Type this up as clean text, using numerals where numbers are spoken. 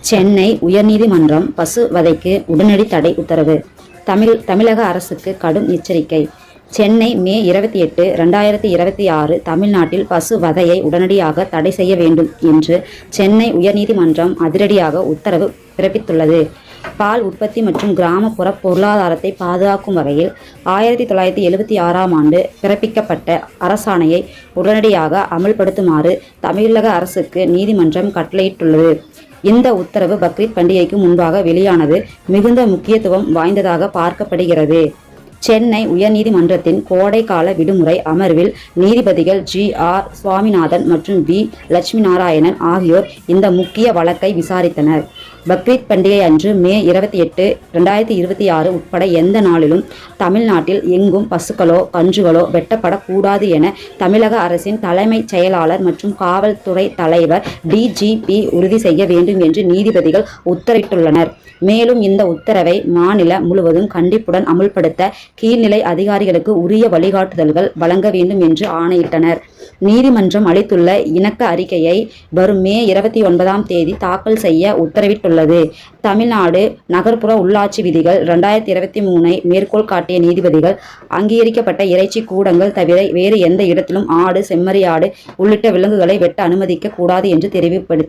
சென்னை உயர்நீதிமன்றம் பசு வதைக்கு உடனடி தடை உத்தரவு. தமிழக அரசுக்கு கடும் எச்சரிக்கை. சென்னை மே 28, 2026 தமிழ்நாட்டில் பசு வதையை உடனடியாக தடை செய்ய வேண்டும் என்று சென்னை உயர்நீதிமன்றம் அதிரடியாக உத்தரவு பிறப்பித்துள்ளது. பால் உற்பத்தி மற்றும் கிராமப்புற பொருளாதாரத்தை பாதுகாக்கும் வகையில் 1976ஆம் ஆண்டு பிறப்பிக்கப்பட்ட அரசாணையை உடனடியாக அமல்படுத்துமாறு தமிழக அரசுக்கு நீதிமன்றம் கட்டளையிட்டுள்ளது. இந்த உத்தரவு பக்ரீத் பண்டிகைக்கு முன்பாக வெளியானது மிகுந்த முக்கியத்துவம் வாய்ந்ததாக பார்க்கப்படுகிறது. சென்னை உயர்நீதிமன்றத்தின் கோடைக்கால விடுமுறை அமர்வில் நீதிபதிகள் G.R. சுவாமிநாதன் மற்றும் V. லட்சுமி நாராயணன் ஆகியோர் இந்த முக்கிய வழக்கை விசாரித்தனர். பக்ரீத் பண்டிகை அன்று மே 28, 2026 உட்பட எந்த நாளிலும் தமிழ்நாட்டில் எங்கும் பசுக்களோ கன்றுகளோ வெட்டப்படக்கூடாது என தமிழக அரசின் தலைமைச் செயலாளர் மற்றும் காவல்துறை தலைவர் DGP உறுதி செய்ய வேண்டும் என்று நீதிபதிகள் உத்தரவிட்டுள்ளனர். மேலும் இந்த உத்தரவை மாநிலம் முழுவதும் கண்டிப்புடன் அமுல்படுத்த கீழ்நிலை அதிகாரிகளுக்கு உரிய வழிகாட்டுதல்கள் வழங்க வேண்டும் என்று ஆணையிட்டனர். நீதிமன்றம் அளித்துள்ள இணக்க அறிக்கையை வரும் மே 29ஆம் தேதி தாக்கல் செய்ய உத்தரவிட்டுள்ளது. தமிழ்நாடு நகர்ப்புற உள்ளாட்சி விதிகள் 2023ஐ மேற்கோள் காட்டிய நீதிபதிகள் அங்கீகரிக்கப்பட்ட இறைச்சி கூடங்கள் தவிர வேறு எந்த இடத்திலும் ஆடு, செம்மறி ஆடு உள்ளிட்ட விலங்குகளை வெட்ட அனுமதிக்க கூடாது என்று தெரிவுபடுத்தினர்.